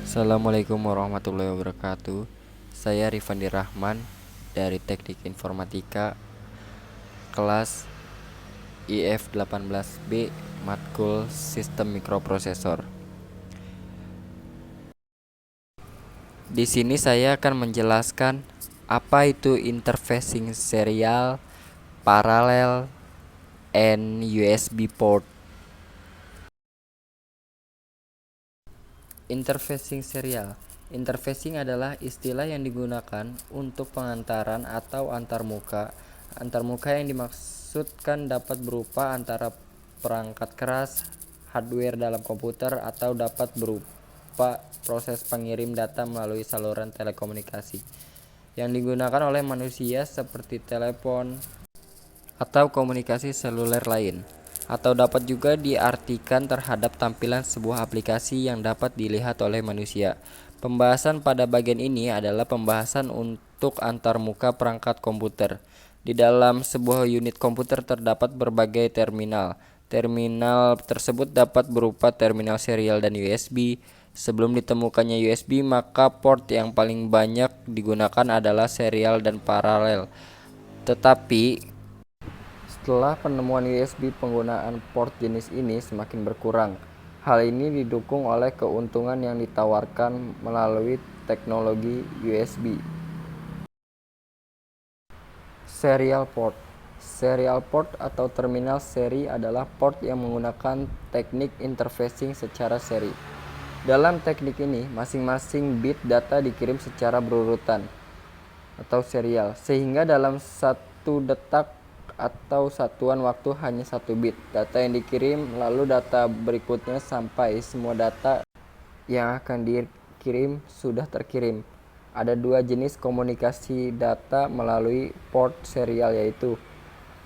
Assalamualaikum warahmatullahi wabarakatuh. Saya Rifandi Rahman dari Teknik Informatika kelas IF18B Matkul Sistem Mikroprosesor. Di sini saya akan menjelaskan apa itu interfacing serial, paralel, and USB port. Interfacing serial. Interfacing adalah istilah yang digunakan untuk pengantaran atau antarmuka. Antarmuka yang dimaksudkan dapat berupa antara perangkat keras, hardware dalam komputer, atau dapat berupa proses pengirim data melalui saluran telekomunikasi yang digunakan oleh manusia seperti telepon atau komunikasi seluler lain, atau dapat juga diartikan terhadap tampilan sebuah aplikasi yang dapat dilihat oleh manusia. Pembahasan pada bagian ini adalah pembahasan untuk antarmuka perangkat komputer. Di dalam sebuah unit komputer terdapat berbagai terminal. Terminal tersebut dapat berupa terminal serial dan USB. Sebelum ditemukannya USB, maka port yang paling banyak digunakan adalah serial dan paralel. Tetapi setelah penemuan USB, penggunaan port jenis ini semakin berkurang. Hal ini didukung oleh keuntungan yang ditawarkan melalui teknologi USB. Serial port. Serial port atau terminal seri adalah port yang menggunakan teknik interfacing secara seri. Dalam teknik ini, masing-masing bit data dikirim secara berurutan atau serial, sehingga dalam satu detak atau satuan waktu hanya satu bit data yang dikirim, lalu data berikutnya sampai semua data yang akan dikirim sudah terkirim. Ada dua jenis komunikasi data melalui port serial, yaitu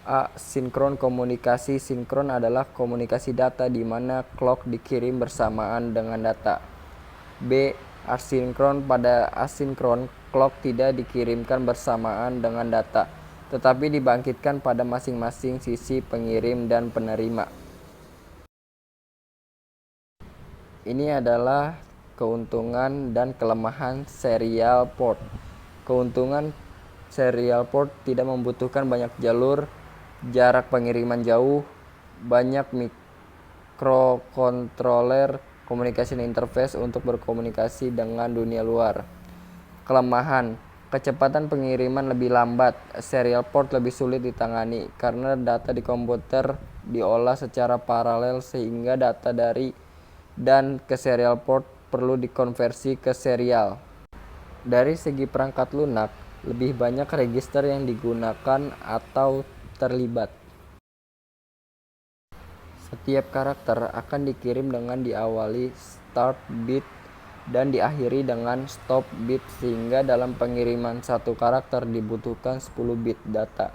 A. Sinkron komunikasi. Sinkron adalah komunikasi data di mana clock dikirim bersamaan dengan data. B. Asinkron. Pada asinkron, clock tidak dikirimkan bersamaan dengan data, tetapi dibangkitkan pada masing-masing sisi pengirim dan penerima. Ini adalah keuntungan dan kelemahan serial port. Keuntungan serial port tidak membutuhkan banyak jalur, jarak pengiriman jauh, banyak mikrokontroler, communication interface untuk berkomunikasi dengan dunia luar. Kelemahan: kecepatan pengiriman lebih lambat. Serial port lebih sulit ditangani karena data di komputer diolah secara paralel, sehingga data dari dan ke serial port perlu dikonversi ke serial. Dari segi perangkat lunak, lebih banyak register yang digunakan atau terlibat. Setiap karakter akan dikirim dengan diawali start bit dan diakhiri dengan stop bit, sehingga dalam pengiriman satu karakter dibutuhkan 10 bit data.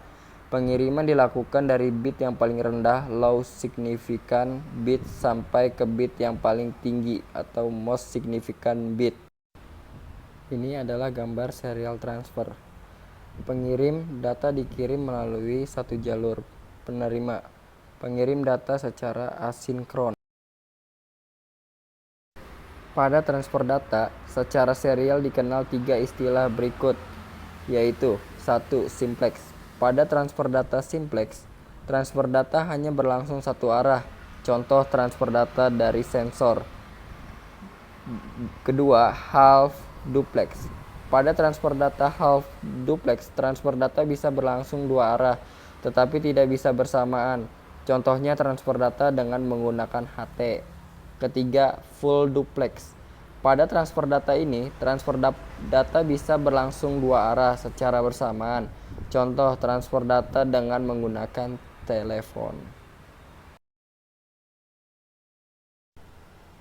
Pengiriman dilakukan dari bit yang paling rendah (low significant bit) sampai ke bit yang paling tinggi atau most significant bit. Ini adalah gambar serial transfer. Pengirim data dikirim melalui satu jalur. Penerima pengirim data secara asinkron. Pada transfer data secara serial dikenal tiga istilah berikut, yaitu 1. Simplex. Pada transfer data simplex, transfer data hanya berlangsung satu arah. Contoh transfer data dari sensor. Kedua, half duplex. Pada transfer data half duplex, transfer data bisa berlangsung dua arah, tetapi tidak bisa bersamaan. Contohnya transfer data dengan menggunakan HT. Ketiga, full duplex. Pada transfer data ini, transfer data bisa berlangsung dua arah secara bersamaan. Contoh transfer data dengan menggunakan telepon.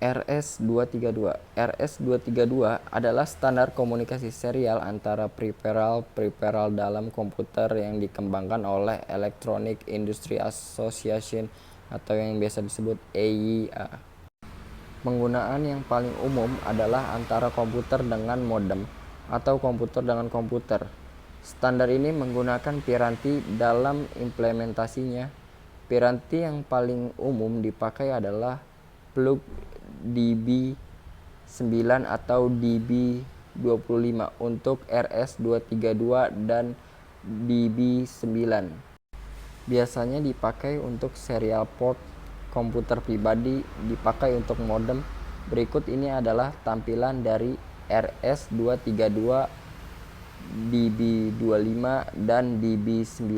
RS-232. RS-232 adalah standar komunikasi serial antara peripheral dalam komputer yang dikembangkan oleh Electronic Industry Association atau yang biasa disebut EIA. Penggunaan yang paling umum adalah antara komputer dengan modem atau komputer dengan komputer. Standar ini menggunakan piranti dalam implementasinya. Piranti yang paling umum dipakai adalah PlugDB, 9 atau DB25 untuk RS232 dan DB9. Biasanya dipakai untuk serial port komputer pribadi, dipakai untuk modem. Berikut ini adalah tampilan dari RS232, DB25, dan DB9.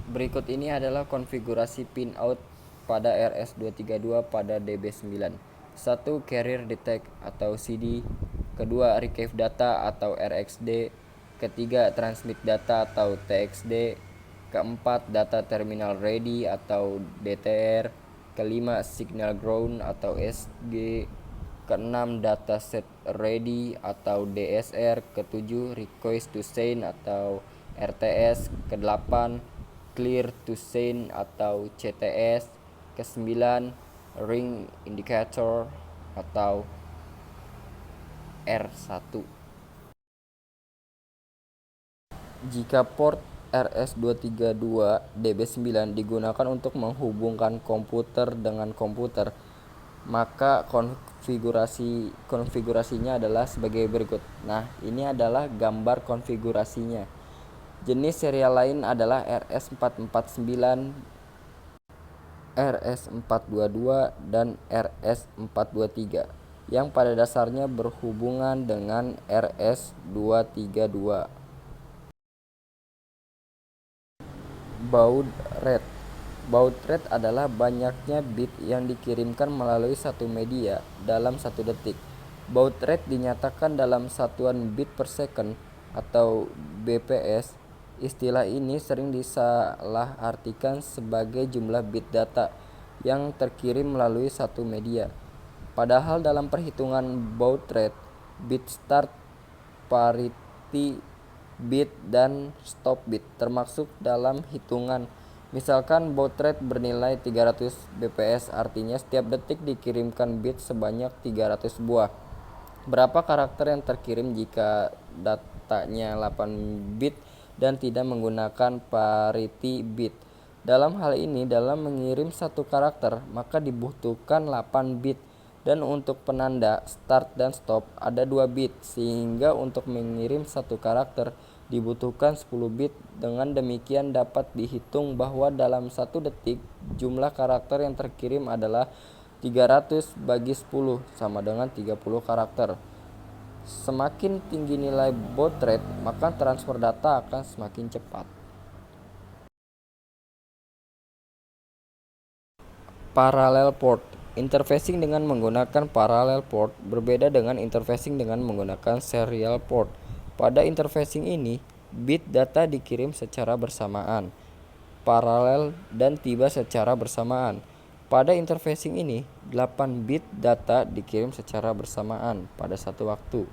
Berikut ini adalah konfigurasi pinout pada RS232 pada DB9. 1. Carrier detect atau CD. 2. Retrieve data atau RxD. 3. Transmit data atau TXD. 4. Data terminal ready atau DTR. 5. Signal ground atau SG. 6. Data set ready atau DSR. 7. Request to send atau RTS. 8. Clear to send atau CTS. 9. Ring indicator atau R1. Jika port RS232 DB9 digunakan untuk menghubungkan komputer dengan komputer, maka konfigurasinya adalah sebagai berikut. Nah, ini adalah gambar konfigurasinya. Jenis serial lain adalah RS449, RS422, dan RS423 yang pada dasarnya berhubungan dengan RS232. Baud rate. Baud rate adalah banyaknya bit yang dikirimkan melalui satu media dalam 1 detik. Baud rate dinyatakan dalam satuan bit per second atau bps. Istilah ini sering disalahartikan sebagai jumlah bit data yang terkirim melalui satu media. Padahal dalam perhitungan baud rate, bit start, parity bit, dan stop bit termasuk dalam hitungan. Misalkan baud rate bernilai 300 bps, artinya setiap detik dikirimkan bit sebanyak 300 buah. Berapa karakter yang terkirim jika datanya 8 bit dan tidak menggunakan parity bit? Dalam hal ini, dalam mengirim satu karakter, maka dibutuhkan 8 bit. Dan untuk penanda start dan stop ada 2 bit, sehingga untuk mengirim satu karakter dibutuhkan 10 bit. Dengan demikian dapat dihitung bahwa dalam 1 detik jumlah karakter yang terkirim adalah 300 bagi 10 sama dengan 30 karakter. Semakin tinggi nilai baud rate, maka transfer data akan semakin cepat. Parallel port. Interfacing dengan menggunakan parallel port berbeda dengan interfacing dengan menggunakan serial port. Pada interfacing ini, bit data dikirim secara bersamaan, paralel, dan tiba secara bersamaan. Pada interfacing ini, 8 bit data dikirim secara bersamaan pada satu waktu.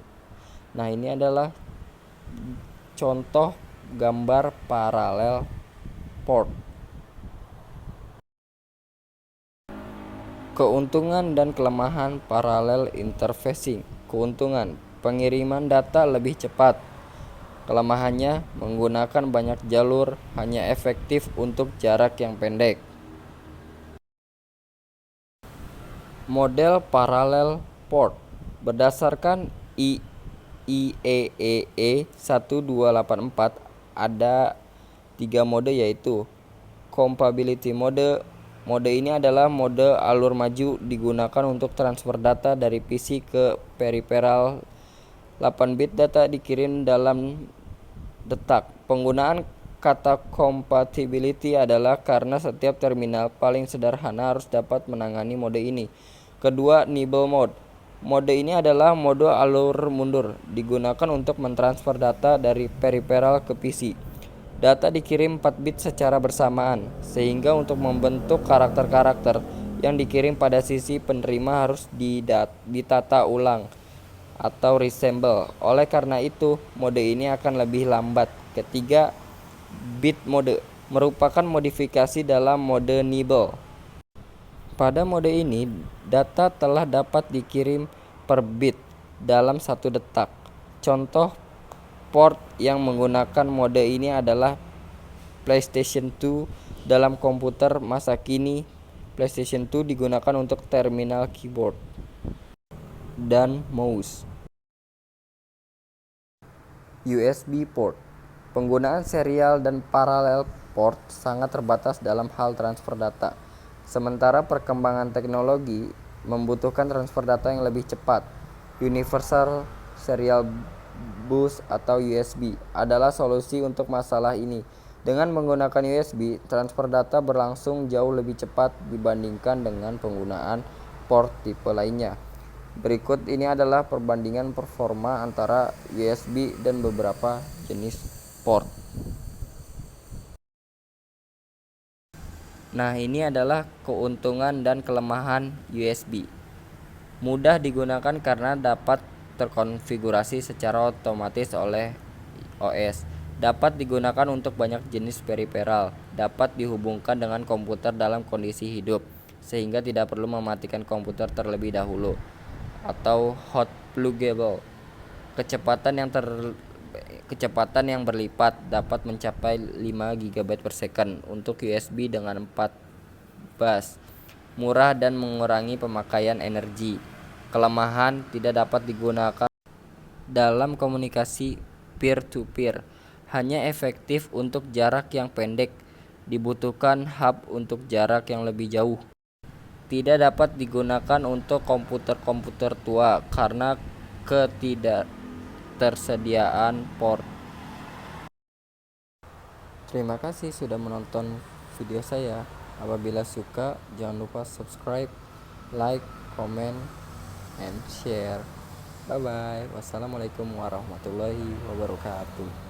Nah, ini adalah contoh gambar paralel port. Keuntungan dan kelemahan paralel interfacing. Keuntungan: pengiriman data lebih cepat. Kelemahannya, menggunakan banyak jalur, hanya efektif untuk jarak yang pendek. Model parallel port berdasarkan IEEE 1284 ada 3 mode, yaitu compatibility mode. Mode ini adalah mode alur maju, digunakan untuk transfer data dari PC ke peripheral. 8 bit data dikirim dalam detak. Penggunaan kata compatibility adalah karena setiap terminal paling sederhana harus dapat menangani mode ini. Kedua, nibble mode. Mode ini adalah mode alur mundur, digunakan untuk mentransfer data dari peripheral ke PC. Data dikirim 4 bit secara bersamaan, sehingga untuk membentuk karakter-karakter yang dikirim pada sisi penerima harus ditata ulang atau reassemble. Oleh karena itu, mode ini akan lebih lambat. Ketiga, bit mode merupakan modifikasi dalam mode nibble. Pada mode ini, data telah dapat dikirim per bit dalam 1 detak. Contoh port yang menggunakan mode ini adalah PlayStation 2 dalam komputer masa kini, PlayStation 2 digunakan untuk terminal keyboard dan mouse. USB port. Penggunaan serial dan paralel port sangat terbatas dalam hal transfer data. Sementara perkembangan teknologi membutuhkan transfer data yang lebih cepat. Universal Serial Bus atau USB adalah solusi untuk masalah ini. Dengan menggunakan USB, transfer data berlangsung jauh lebih cepat dibandingkan dengan penggunaan port tipe lainnya. Berikut ini adalah perbandingan performa antara USB dan beberapa jenis port. Nah, ini adalah keuntungan dan kelemahan USB. Mudah digunakan karena dapat terkonfigurasi secara otomatis oleh OS. Dapat digunakan untuk banyak jenis periferal. Dapat dihubungkan dengan komputer dalam kondisi hidup, sehingga tidak perlu mematikan komputer terlebih dahulu. Atau hot pluggable. Kecepatan yang berlipat dapat mencapai 5 GB per second untuk USB dengan 4 bus. Murah dan mengurangi pemakaian energi. Kelemahan tidak dapat digunakan dalam komunikasi peer-to-peer. Hanya efektif untuk jarak yang pendek. Dibutuhkan hub untuk jarak yang lebih jauh. Tidak dapat digunakan untuk komputer-komputer tua karena ketidaktersediaan port. Terima kasih sudah menonton video saya. Apabila suka, jangan lupa subscribe, like, comment, and share. Bye bye. Wassalamualaikum warahmatullahi wabarakatuh.